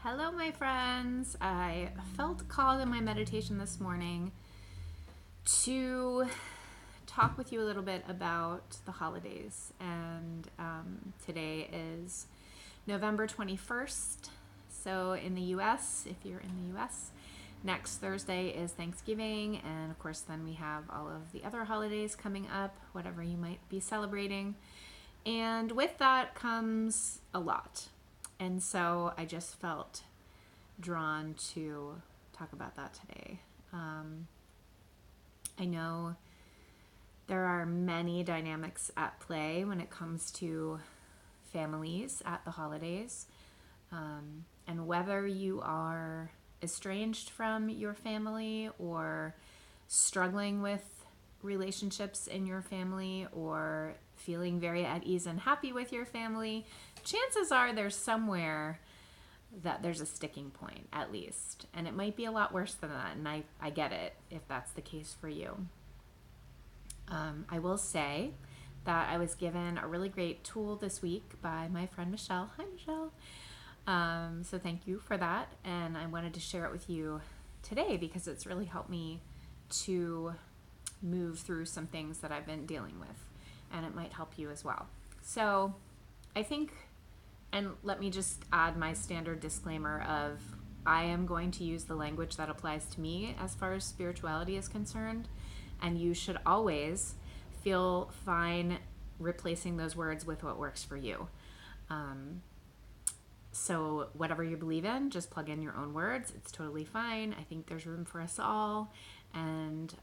Hello, my friends. I felt called in my meditation this morning to talk with you a little bit about the holidays. And today is November 21st. So, in the US, if you're in the US, next Thursday is Thanksgiving. And of course, then we have all of the other holidays coming up, whatever you might be celebrating. And with that comes a lot. And so I just felt drawn to talk about that today. I know there are many dynamics at play when it comes to families at the holidays. And whether you are estranged from your family or struggling with relationships in your family or feeling very at ease and happy with your family, chances are there's somewhere that there's a sticking point, at least. And it might be a lot worse than that, and I get it if that's the case for you. I will say that I was given a really great tool this week by my friend Michelle. Hi, Michelle. So thank you for that, and I wanted to share it with you today because it's really helped me to move through some things that I've been dealing with, and it might help you as well. So I think, and let me just add my standard disclaimer of I am going to use the language that applies to me as far as spirituality is concerned, and you should always feel fine replacing those words with what works for you. So whatever you believe in, just plug in your own words. It's totally fine. I think there's room for us all, and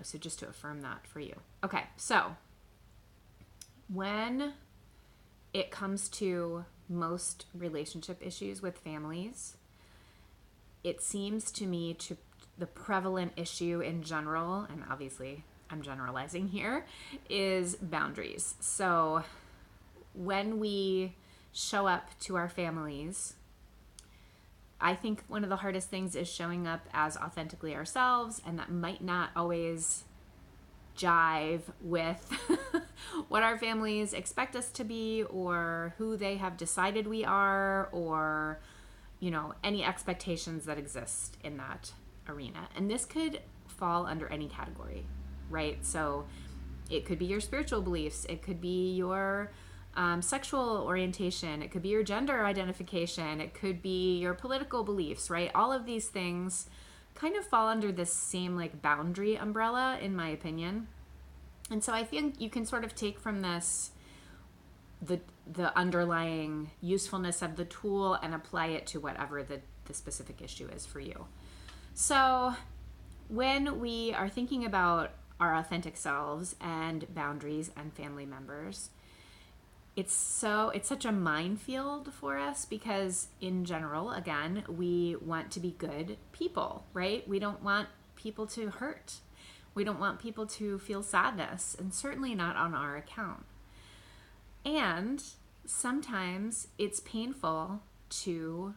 so just to affirm that for you. Okay, so when it comes to most relationship issues with families, it seems to me to the prevalent issue in general, and obviously I'm generalizing here, is boundaries. So when we show up to our families, I think one of the hardest things is showing up as authentically ourselves, and that might not always jive with what our families expect us to be or who they have decided we are, or any expectations that exist in that arena. And this could fall under any category, right? So it could be your spiritual beliefs, it could be your sexual orientation, it could be your gender identification, it could be your political beliefs, right? All of these things kind of fall under this same boundary umbrella, in my opinion. And so I think you can sort of take from this the underlying usefulness of the tool and apply it to whatever the specific issue is for you. So when we are thinking about our authentic selves and boundaries and family members, it's such a minefield for us because in general, again, we want to be good people, right? We don't want people to hurt. We don't want people to feel sadness, and certainly not on our account. And sometimes it's painful to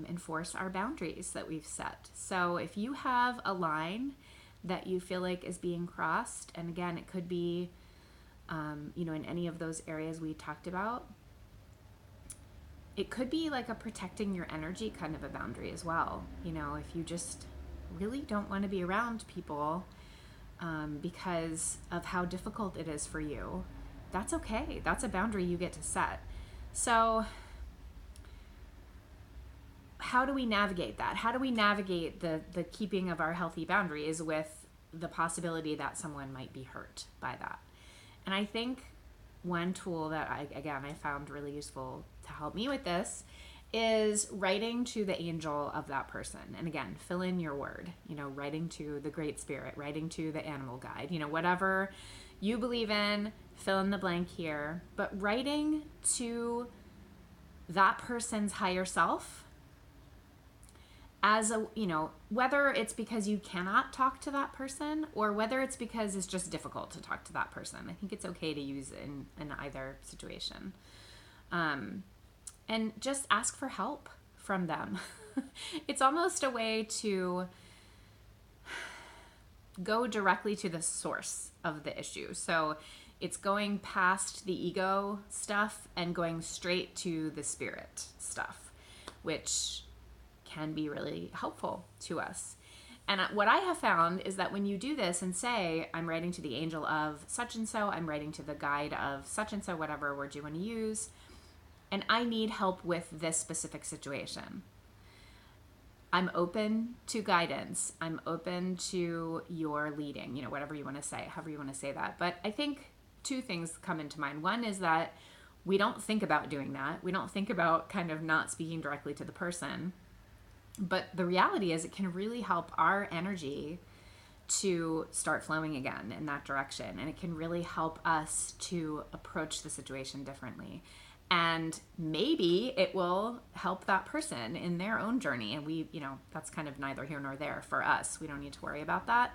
enforce our boundaries that we've set. So if you have a line that you feel like is being crossed, and again, it could be in any of those areas we talked about, it could be like a protecting your energy kind of a boundary as well. If you just really don't want to be around people because of how difficult it is for you, that's okay. That's a boundary you get to set. So how do we navigate that? How do we navigate the keeping of our healthy boundaries with the possibility that someone might be hurt by that? And I think one tool that I found really useful to help me with this is writing to the angel of that person. And again, fill in your word, writing to the Great Spirit, writing to the animal guide, whatever you believe in, fill in the blank here. But writing to that person's higher self as whether it's because you cannot talk to that person or whether it's because it's just difficult to talk to that person. I think it's okay to use it in either situation. And just ask for help from them. It's almost a way to go directly to the source of the issue. So It's going past the ego stuff and going straight to the spirit stuff, which can be really helpful to us. And what I have found is that when you do this and say, I'm writing to the angel of such and so, I'm writing to the guide of such and so, whatever word you want to use, and I need help with this specific situation. I'm open to guidance. I'm open to your leading, whatever you want to say, however you want to say that. But I think two things come into mind. One is that we don't think about doing that. We don't think about kind of not speaking directly to the person. But the reality is it can really help our energy to start flowing again in that direction. And it can really help us to approach the situation differently. And maybe it will help that person in their own journey. And we, that's kind of neither here nor there for us. We don't need to worry about that.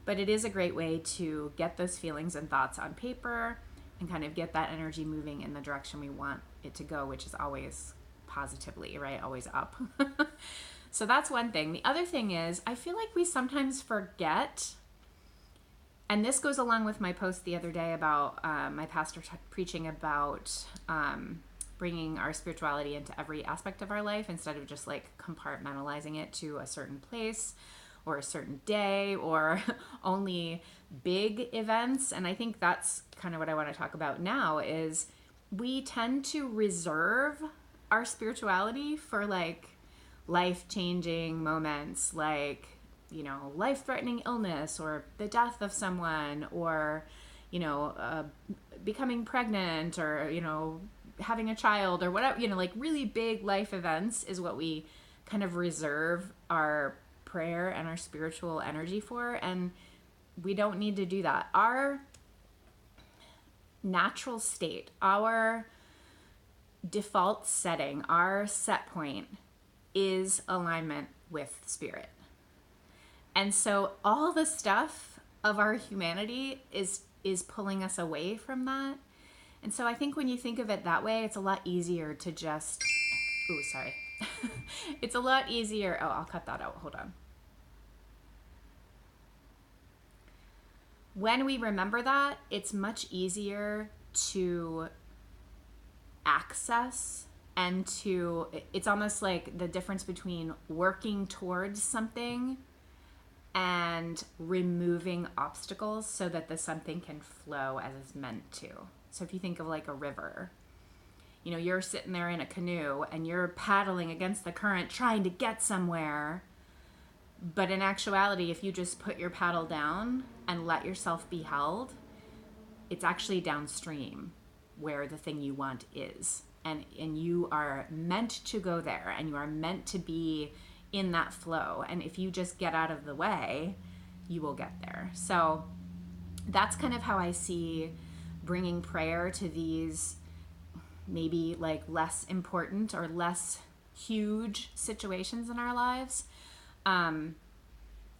But it is a great way to get those feelings and thoughts on paper and kind of get that energy moving in the direction we want it to go, which is always positively, right? Always up. So that's one thing. The other thing is, I feel like we sometimes forget, and this goes along with my post the other day about my pastor preaching about bringing our spirituality into every aspect of our life instead of just like compartmentalizing it to a certain place or a certain day or only big events. And I think that's kind of what I want to talk about now is we tend to reserve our spirituality for like life-changing moments like life-threatening illness or the death of someone or, becoming pregnant or, having a child or whatever, like really big life events is what we kind of reserve our prayer and our spiritual energy for. And we don't need to do that. Our natural state, our default setting, our set point is alignment with spirit. And so all the stuff of our humanity is pulling us away from that. And so I think when you think of it that way, it's a lot easier to just, it's a lot easier. Oh, I'll cut that out. Hold on. When we remember that, it's much easier to access and it's almost like the difference between working towards something and removing obstacles so that the something can flow as it's meant to. So if you think of like a river, you're sitting there in a canoe and you're paddling against the current trying to get somewhere. But in actuality, if you just put your paddle down and let yourself be held, it's actually downstream where the thing you want is. And you are meant to go there and you are meant to be in that flow. And if you just get out of the way, you will get there. So that's kind of how I see bringing prayer to these maybe like less important or less huge situations in our lives.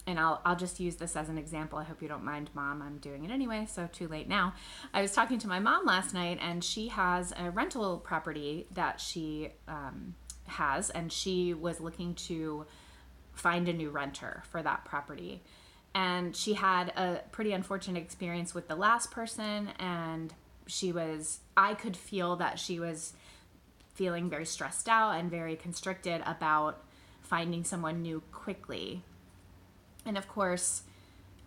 And I'll just use this as an example. I hope you don't mind, Mom. I'm doing it anyway, so too late now. I was talking to my mom last night, and she has a rental property that she has, and she was looking to find a new renter for that property. And she had a pretty unfortunate experience with the last person, and I could feel that she was feeling very stressed out and very constricted about finding someone new quickly. And of course,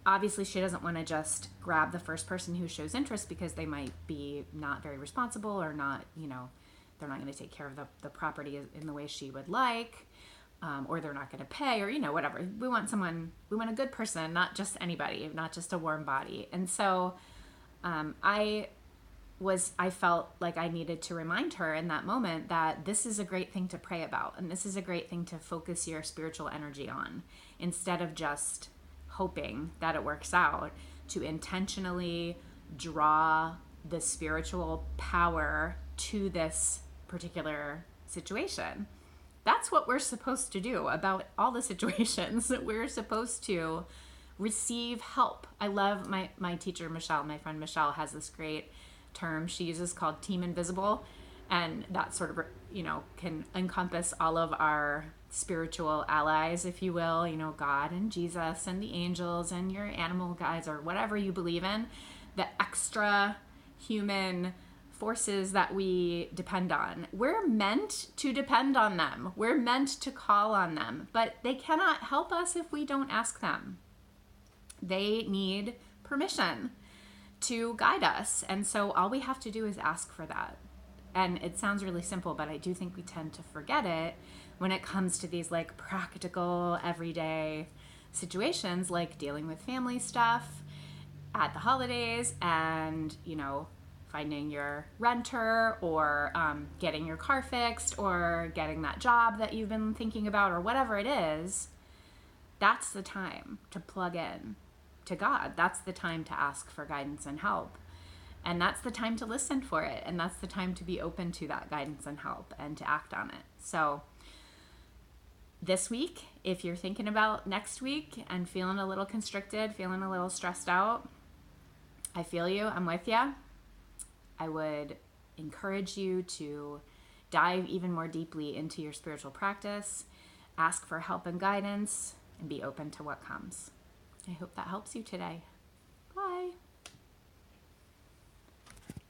obviously she doesn't want to just grab the first person who shows interest because they might be not very responsible or not, they're not going to take care of the property in the way she would like, or they're not going to pay or, whatever. We want a good person, not just anybody, not just a warm body. And so I felt like I needed to remind her in that moment that this is a great thing to pray about. And this is a great thing to focus your spiritual energy on instead of just hoping that it works out, to intentionally draw the spiritual power to this particular situation. That's what we're supposed to do about all the situations. We're supposed to receive help. I love my teacher, Michelle, my friend Michelle has this great term she uses called Team Invisible, and that sort of can encompass all of our spiritual allies, if you will, God and Jesus and the angels and your animal guides or whatever you believe in, the extra human forces that we depend on. We're meant to depend on them. We're meant to call on them, but they cannot help us if we don't ask them. They need permission to guide us. And so all we have to do is ask for that. And it sounds really simple, but I do think we tend to forget it when it comes to these like practical, everyday situations, like dealing with family stuff at the holidays and, finding your renter or getting your car fixed or getting that job that you've been thinking about or whatever it is. That's the time to plug in to God. That's the time to ask for guidance and help. And that's the time to listen for it. And that's the time to be open to that guidance and help and to act on it. So this week, if you're thinking about next week and feeling a little constricted, feeling a little stressed out, I feel you. I'm with you. I would encourage you to dive even more deeply into your spiritual practice, ask for help and guidance, and be open to what comes. I hope that helps you today. Bye.